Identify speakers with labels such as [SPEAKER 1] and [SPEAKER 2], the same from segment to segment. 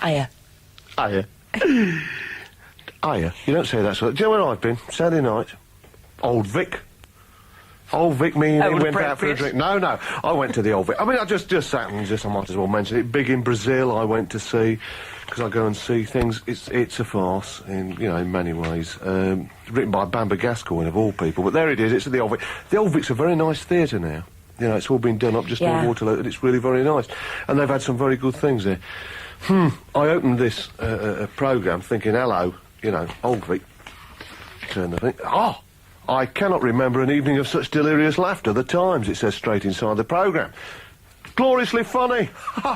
[SPEAKER 1] Hiya.
[SPEAKER 2] Hiya. Hiya. You don't say that sort. Do you know where I've been? Saturday night. Old Vic. Old Vic, me and him went out for a drink. No, I went to the Old Vic. I mean, I just sat and I might as well mention it. Big in Brazil, I went to see, because I go and see things. It's a farce in many ways. Written by Bamba Gascoigne of all people, but there it is. It's at the Old Vic. The Old Vic's a very nice theatre now. You know, it's all been done up just near Waterloo, and it's really very nice. And they've had some very good things there. I opened this programme thinking, hello, Old Vic. Turn the thing. I cannot remember an evening of such delirious laughter. The Times, it says straight inside the programme. Gloriously funny.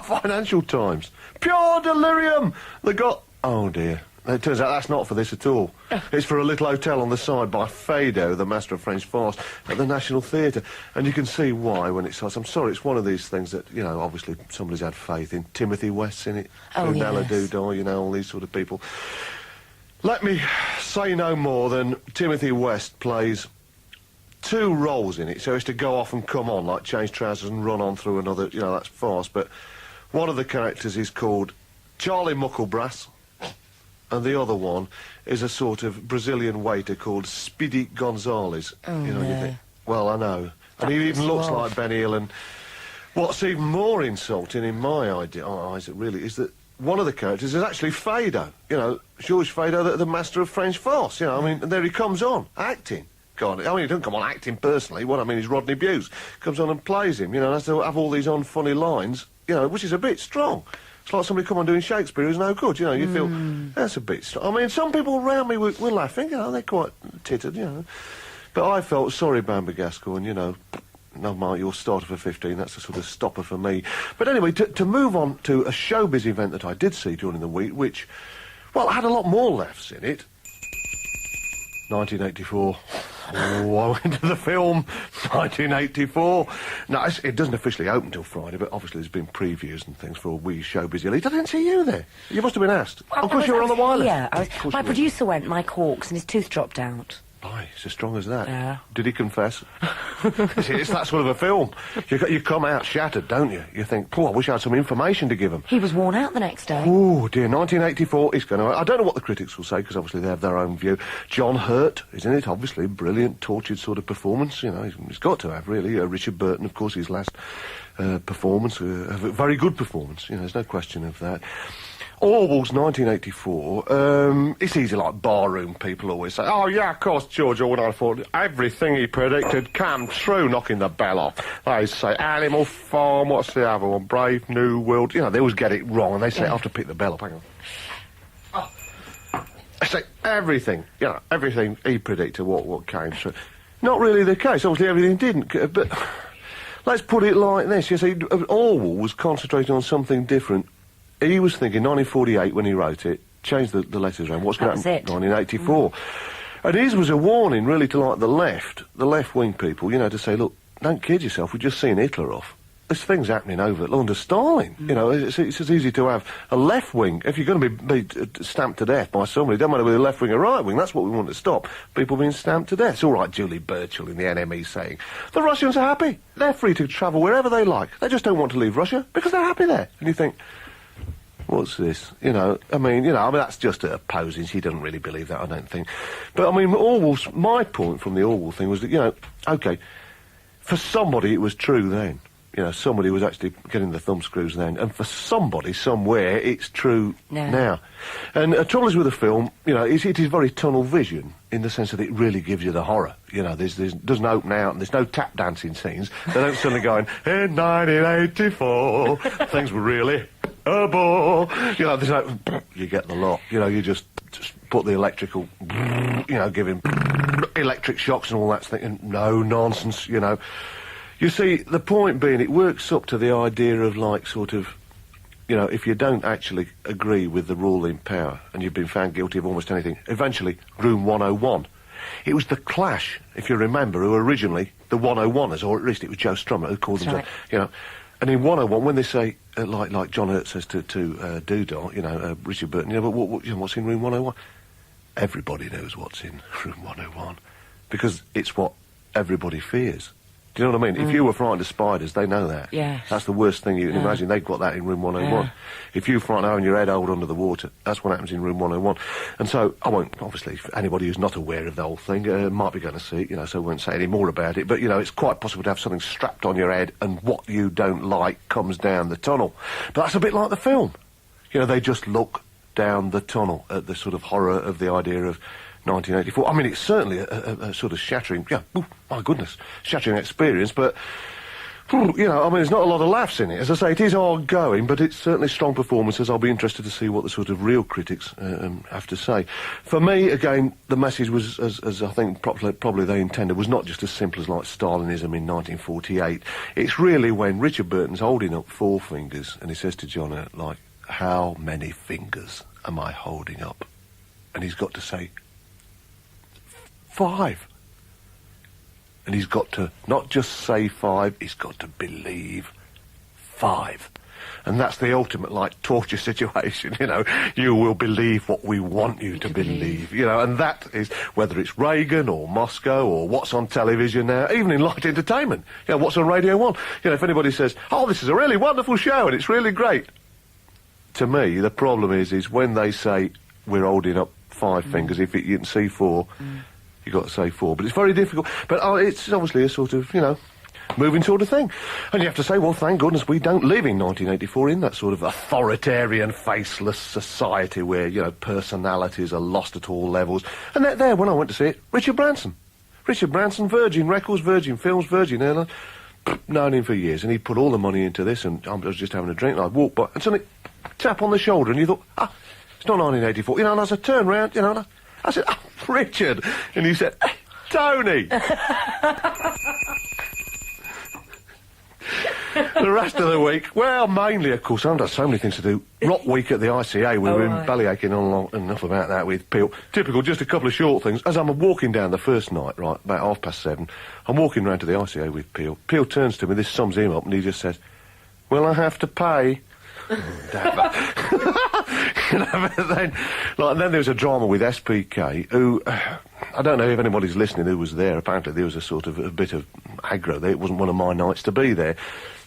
[SPEAKER 2] Financial Times. Pure delirium. They got... Oh, dear. It turns out that's not for this at all. It's for a little hotel on the side by Fado, the master of French farce, at the National Theatre. And you can see why when it starts. I'm sorry, it's one of these things that, obviously somebody's had faith in. Timothy West's in it. Nella Doodah, all these sort of people. Let me say no more than Timothy West plays 2 roles in it, so it's to go off and come on, like change trousers and run on through another, that's farce, but one of the characters is called Charlie Mucklebrass, and the other one is a sort of Brazilian waiter called Speedy Gonzales. You think, well, I know. And he even looks like Benny Hill, and what's even more insulting in my eyes, it really, is that one of the characters is actually Fado, Georges Fado, the master of French farce, and there he comes on, acting. God, he doesn't come on acting personally, what I mean is Rodney Bewes comes on and plays him, has to have all these unfunny lines, which is a bit strong. It's like somebody come on doing Shakespeare who's no good, you feel, that's a bit strong. I mean, some people around me were laughing, they're quite tittered, But I felt sorry, Bamba Gascoigne, no, Mark, you're starter for 15, that's a sort of stopper for me. But anyway, to move on to a showbiz event that I did see during the week, which, well, had a lot more laughs in it. 1984. Oh, I went to the film, 1984. No, it doesn't officially open till Friday, but obviously there's been previews and things for a wee showbiz elite. I didn't see you there. You must have been asked.
[SPEAKER 1] Well,
[SPEAKER 2] of course you were on the wireless.
[SPEAKER 1] Yeah, my producer went, Mike Hawkes, and his tooth dropped out.
[SPEAKER 2] Aye, it's as strong as that.
[SPEAKER 1] Yeah.
[SPEAKER 2] Did he confess? It's that sort of a film. You come out shattered, don't you? You think, I wish I had some information to give him.
[SPEAKER 1] He was worn out the next day.
[SPEAKER 2] Oh, dear, 1984 is going to... I don't know what the critics will say, because obviously they have their own view. John Hurt is in it, obviously. Brilliant, tortured sort of performance, he's got to have, really. Richard Burton, of course, his last performance, a very good performance, there's no question of that. Orwell's 1984, it's easy, like barroom people always say, oh yeah, of course, George Orwell, I thought everything he predicted came true, knocking the bell off. They say Animal Farm, what's the other one, Brave New World, they always get it wrong, and they say, I have to pick the bell up, hang on. They say everything, everything he predicted, what came true. Not really the case, obviously everything didn't, but let's put it like this, you see, Orwell was concentrating on something different. He was thinking 1948 when he wrote it, changed the letters around, what's going to happen 1984. And his was a warning, really, to, like, the left-wing people, to say, look, don't kid yourself, we've just seen Hitler off. This thing's happening over under Stalin. It's as easy to have a left wing. If you're going to be stamped to death by somebody, it doesn't matter whether left wing or right wing, that's what we want to stop. People being stamped to death. It's all right, Julie Burchill in the NME saying, the Russians are happy. They're free to travel wherever they like. They just don't want to leave Russia because they're happy there. And you think... What's this? That's just a posing. She doesn't really believe that, I don't think. But, my point from the Orwell thing was that, OK, for somebody it was true then. Somebody was actually getting the thumbscrews then. And for somebody, somewhere, it's true now. And the trouble is with the film, it is very tunnel vision in the sense that it really gives you the horror. There's doesn't open out and there's no tap dancing scenes. They don't suddenly go in 1984, things were really... a bore. There's no... You get the lot. You just put the electrical... giving electric shocks and all that thing. No nonsense, You see, the point being, it works up to the idea of, like, sort of... if you don't actually agree with the rule in power and you've been found guilty of almost anything, eventually, Room 101. It was the Clash, if you remember, who were originally the 101ers, or at least it was Joe Strummer who called them... And in 101, when they say, like John Hurt says to Doodah, Richard Burton, but what's in Room 101? Everybody knows what's in Room 101, because it's what everybody fears. Do you know what I mean? If you were frightened of spiders, they know that.
[SPEAKER 1] Yes.
[SPEAKER 2] That's the worst thing you can imagine. They've got that in room 101.
[SPEAKER 1] Yeah.
[SPEAKER 2] If you're frightened of having your head held under the water, that's what happens in room 101. And so, I won't, obviously, if anybody who's not aware of the whole thing might be going to see it, you know, so I won't say any more about it. But, you know, it's quite possible to have something strapped on your head and what you don't like comes down the tunnel. But that's a bit like the film. You know, they just look down the tunnel at the sort of horror of the idea of 1984. I mean, it's certainly a sort of shattering, my goodness, shattering experience, but, you know, I mean, there's not a lot of laughs in it. As I say, it is hard going, but it's certainly strong performances. I'll be interested to see what the sort of real critics have to say. For me, again, the message was, as I think probably they intended, was not just as simple as like Stalinism in 1948. It's really when Richard Burton's holding up 4 fingers, and he says to John, like, how many fingers am I holding up? And he's got to say, 5. And he's got to not just say 5, he's got to believe 5. And that's the ultimate, like, torture situation, you know. You will believe what we want you to believe, you know. And that is, whether it's Reagan or Moscow or what's on television now, even in light entertainment, you know, what's on Radio 1. You know, if anybody says, oh, this is a really wonderful show and it's really great. To me, the problem is when they say we're holding up 5 fingers, if you can see 4, you've got to say 4. But it's very difficult. But it's obviously a sort of, you know, moving sort of thing. And you have to say, well, thank goodness we don't live in 1984 in that sort of authoritarian, faceless society where, you know, personalities are lost at all levels. And there, when I went to see it, Richard Branson. Richard Branson, Virgin Records, Virgin Films, Virgin Airlines. Known him for years, and he put all the money into this, and I was just having a drink, and I'd walk by, and suddenly, tap on the shoulder, and you thought, it's not 1984. You know, and as I turned round, you know, and I said, Richard. And he said, Tony. The rest of the week, well, mainly, of course, I've got so many things to do. Rock Week at the ICA, we were in bellyaching on long enough about that with Peel. Typical, just a couple of short things. As I'm walking down the first night, right, about 7:30, I'm walking round to the ICA with Peel. Peel turns to me, this sums him up, and he just says, will I have to pay? You know, but then there was a drama with SPK, who, I don't know if anybody's listening who was there. Apparently there was a sort of a bit of aggro there. It wasn't one of my nights to be there.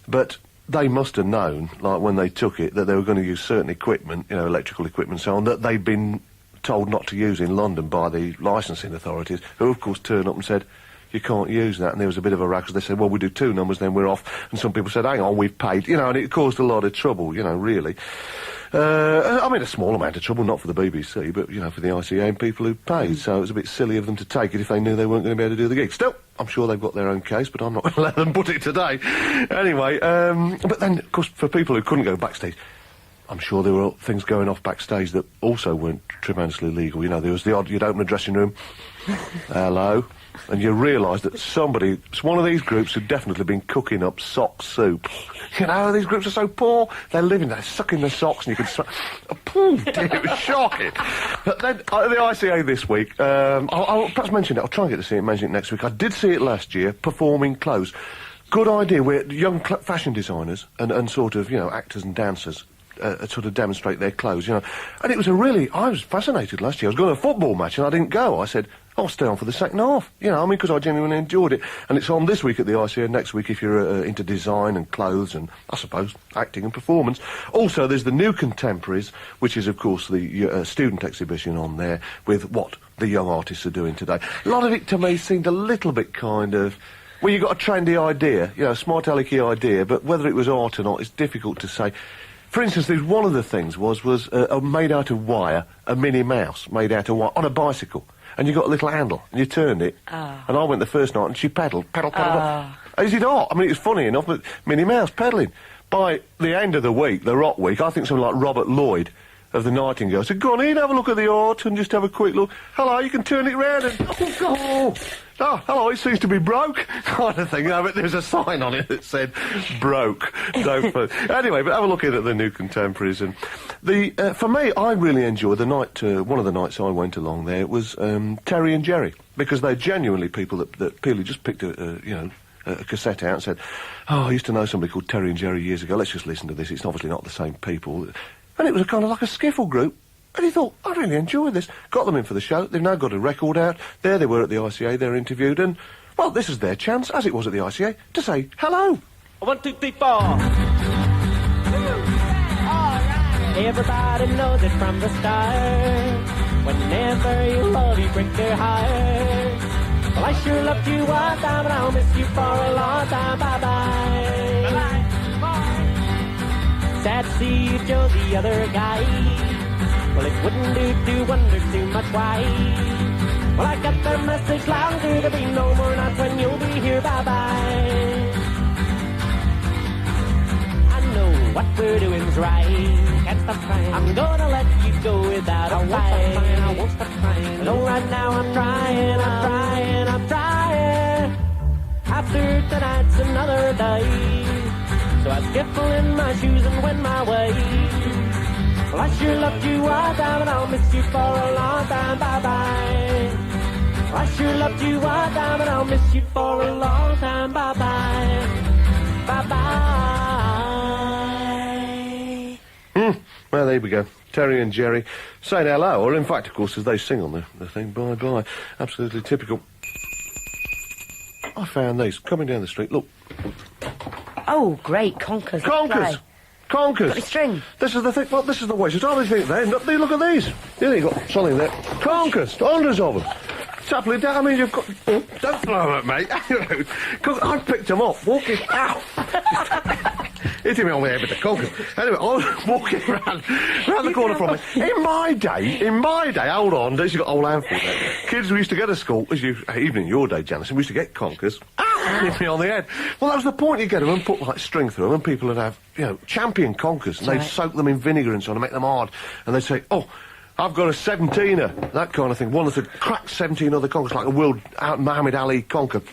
[SPEAKER 2] But they must have known, like when they took it, that they were going to use certain equipment, you know, electrical equipment and so on, that they'd been told not to use in London by the licensing authorities, who of course turned up and said, you can't use that. And there was a bit of a rack, because they said, well, we do 2 numbers, then we're off. And some people said, hang on, we've paid, you know, and it caused a lot of trouble, you know, really. I mean, a small amount of trouble, not for the BBC, but, you know, for the ICA and people who paid. So it was a bit silly of them to take it if they knew they weren't going to be able to do the gig. Still, I'm sure they've got their own case, but I'm not going to let them put it today. Anyway, but then, of course, for people who couldn't go backstage, I'm sure there were things going off backstage that also weren't tremendously legal. You know, there was the odd, you'd open a dressing room, hello, and you realise that somebody, it's one of these groups who'd definitely been cooking up sock soup. You know, these groups are so poor, they're living there, sucking their socks, and you could it was shocking. But then, at the ICA this week, I'll perhaps mention it, I'll try and get to see it, mention it next week. I did see it last year, performing clothes. Good idea, where young fashion designers and sort of, you know, actors and dancers sort of demonstrate their clothes, you know. And it was I was fascinated last year. I was going to a football match and I didn't go. I said, I'll stay on for the second half, you know, I mean, because I genuinely enjoyed it. And it's on this week at the ICA, next week if you're into design and clothes and, I suppose, acting and performance. Also, there's the New Contemporaries, which is, of course, the student exhibition on there with what the young artists are doing today. A lot of it, to me, seemed a little bit kind of, well, you got a trendy idea, you know, a smart alecky idea, but whether it was art or not, it's difficult to say. For instance, there's one of the things was made out of wire, a Minnie Mouse made out of wire, on a bicycle. And you got a little handle, and you turned it. And I went the first night, and she pedal. Is it art? I mean, it was funny enough, but Minnie Mouse pedalling. By the end of the week, the Rock Week, I think someone like Robert Lloyd of the Nightingale said, go on in, have a look at the art, and just have a quick look. Hello, you can turn it round, and hello, it seems to be broke, kind of thing. No, but there's a sign on it that said, broke. Anyway, but have a look at the New Contemporaries. And for me, I really enjoyed the night, one of the nights I went along there was Terry and Jerry, because they're genuinely people that purely just picked a cassette out and said, oh, I used to know somebody called Terry and Jerry years ago, let's just listen to this, it's obviously not the same people. And it was kind of like a skiffle group. And he thought, I really enjoyed this. Got them in for the show. They've now got a record out. There they were at the ICA. They're interviewed. And, Well, this is their chance, as it was at the ICA, to say hello.
[SPEAKER 3] 1, 2, 3, 4. Everybody knows it from the start. Whenever you love, you break their heart. Well, I sure loved you one time, and I'll miss you for a long time. Bye-bye. Bye-bye. Bye. Sad to see you, Joe, the other guy. Well, it wouldn't do to wonder too much why. Well, I got the message loud and clear. There'll be no more nights when you'll be here. Bye-bye. What we're doing's right. Can't stop trying. I'm gonna let you go without a fight. I won't stop trying. No, right now I'm trying. I'm trying. After tonight's another day, so I scuffle in my shoes and wend my way. Well, I sure loved you one time, and I'll miss you for a long time. Bye-bye. Well, I sure loved you one time, and I'll miss you for a long time. Bye-bye. Bye-bye.
[SPEAKER 2] Well, there we go. Terry and Jerry saying hello, or in fact, of course, as they sing on the thing, bye-bye. Absolutely typical. I found these coming down the street. Look.
[SPEAKER 1] Oh, great, Conkers.
[SPEAKER 2] Conkers! Conkers!
[SPEAKER 1] Got your string.
[SPEAKER 2] This is the thing, well, this is the way. So I think they look at these. Yeah, you got something there. Conkers! Hundreds of them. Happily down. I mean, you've got... Oh, don't throw them at me. I picked them up, walking... Ow! Hitting me on the head with the conkers. Anyway, I was walking round the corner from me. In my day, hold on, you've got old handful there. Kids, we used to go to school, even in your day, Janice, and we used to get conkers. Hit me on the head. Well, that was the point. You get them and put, like, string through them, and people would have, champion conkers, and they'd soak them in vinegar and so on to make them hard. And they'd say, oh, I've got a 17er, that kind of thing. One that had cracked 17 other conkers, like a World Muhammad Ali conker.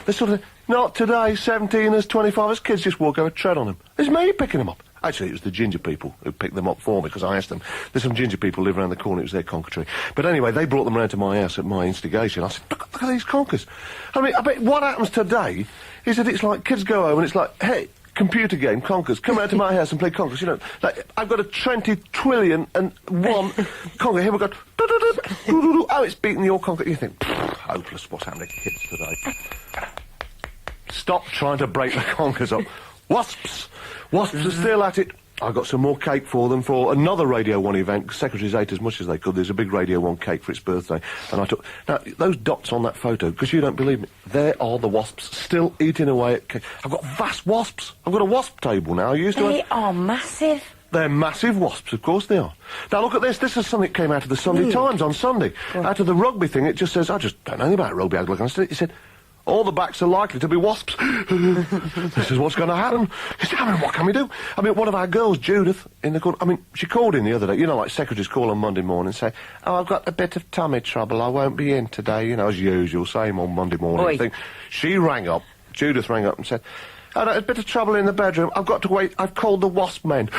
[SPEAKER 2] They sort of... Not today, 17ers, 25ers, kids just walk over, tread on them. It's me picking them up. Actually, it was the ginger people who picked them up for me, because I asked them. There's some ginger people who live around the corner, it was their conker tree. But anyway, they brought them round to my house at my instigation. I said, look at these conkers. I mean, I bet what happens today is that it's like, kids go home and it's like, hey, computer game, conkers, come round to my house and play conkers. Like, I've got a 20 trillion and one conker. Here we go. Oh, it's beating your conker. You think, hopeless, what's happening to kids today? Stop trying to break the conkers up. Wasps are still at it. I got some more cake for them for another Radio 1 event. Secretaries ate as much as they could. There's a big Radio 1 cake for its birthday. And I took... Now, those dots on that photo, because you don't believe me, there are the wasps still eating away at cake. I've got vast wasps. I've got a wasp table now.
[SPEAKER 1] They are massive.
[SPEAKER 2] They're massive wasps, of course they are. Now, look at this. This is something that came out of the Sunday Times on Sunday. Out of the rugby thing, it just says, I just don't know anything about rugby. I look on it. It said... All the backs are likely to be wasps. This is what's going to happen. I mean, what can we do? I mean, one of our girls, Judith, in the corner, I mean, she called in the other day. You know, like secretaries call on Monday morning and say, oh, I've got a bit of tummy trouble. I won't be in today. As usual, same on Monday morning thing. She rang up, Judith rang up and said, oh, no, a bit of trouble in the bedroom. I've got to wait. I've called the WASPmen.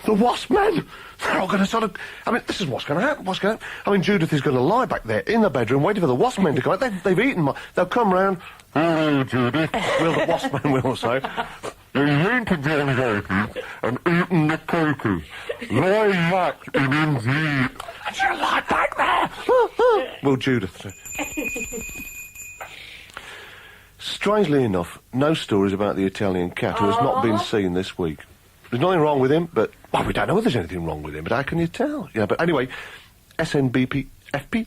[SPEAKER 2] The WASPmen! They're all going to sort of... I mean, this is what's going to happen. I mean, Judith is going to lie back there in the bedroom waiting for the WASPmen to come out. They've eaten They'll come round. Hello, Judith. Will the WASPmen will say. They've eaten the and eaten the cookie. Lie back in indeed. And she'll lie back there. Will Judith say. Strangely enough, no stories about the Italian cat who has not been seen this week. There's nothing wrong with him, but... Well, we don't know if there's anything wrong with him, but how can you tell? But anyway, SNBP FP,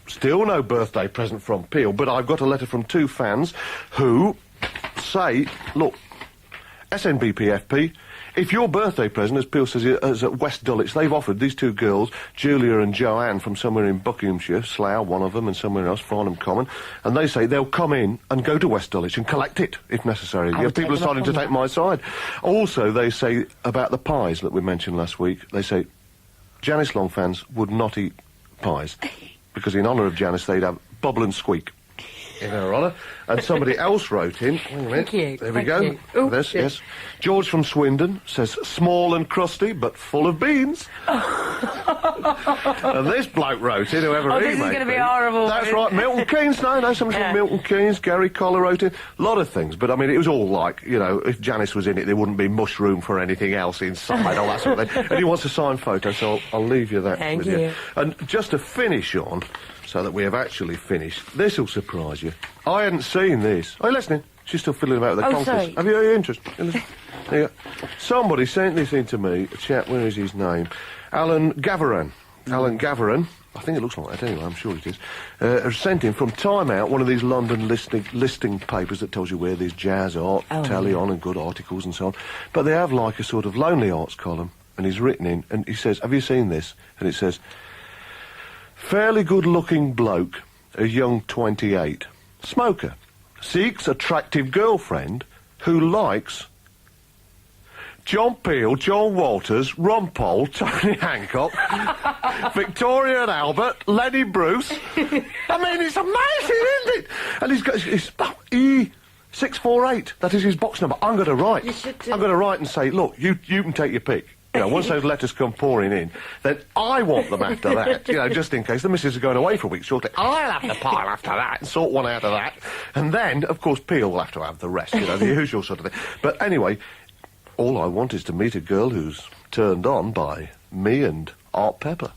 [SPEAKER 2] still no birthday present from Peel, but I've got a letter from two fans who say, look, SNBP FP, if your birthday present, as Peel says, is at West Dulwich, they've offered these two girls, Julia and Joanne, from somewhere in Buckinghamshire, Slough, one of them, and somewhere else, Farnham Common, and they say they'll come in and go to West Dulwich and collect it, if necessary. People are starting to take my side. Also, they say about the pies that we mentioned last week, they say Janice Long fans would not eat pies, because in honour of Janice, they'd have bubble and squeak. In her honour. And somebody else wrote in... Wait a minute.
[SPEAKER 1] Thank you.
[SPEAKER 2] There we go.
[SPEAKER 1] Ooh,
[SPEAKER 2] this, yes. George from Swindon says, small and crusty, but full of beans. Oh. And this bloke wrote in, whoever he
[SPEAKER 1] this is
[SPEAKER 2] may
[SPEAKER 1] going to be horrible.
[SPEAKER 2] That's right, Milton Keynes. No, somebody called Milton Keynes. Gary Collar wrote in. A lot of things, but I mean, it was all like, you know, if Janice was in it, there wouldn't be mushroom for anything else inside, all that sort of thing. And he wants a signed photo, so I'll leave you that.
[SPEAKER 1] Thank
[SPEAKER 2] with
[SPEAKER 1] you.
[SPEAKER 2] And just to finish on, so that we have actually finished, this will surprise you. I hadn't seen this. Are you listening? She's still fiddling about with the Conkers.
[SPEAKER 1] Sorry.
[SPEAKER 2] Have you interest? Yeah. Somebody sent this in to me, a chap, where is his name? Alan Gavaran. Alan Gavaran, I think it looks like that anyway, I'm sure it is, has sent in from Time Out, one of these London listing papers that tells you where there's jazz art, telly on and good articles and so on. But they have like a sort of lonely arts column, and he's written in, and he says, have you seen this? And it says, fairly good-looking bloke, a young 28, smoker, seeks attractive girlfriend who likes John Peel, John Walters, Ron Paul, Tony Hancock, Victoria and Albert, Lenny Bruce. I mean, it's amazing, isn't it? And he's got his E648. That is his box number. I'm going to write. I'm going to write and say, look, you can take your pick. You know, once those letters come pouring in, then I want them after that. You know, just in case the missus is going away for a week shortly. I'll have the pile after that and sort one out of that. And then, of course, Peel will have to have the rest, you know, the usual sort of thing. But anyway, all I want is to meet a girl who's turned on by me and Art Pepper.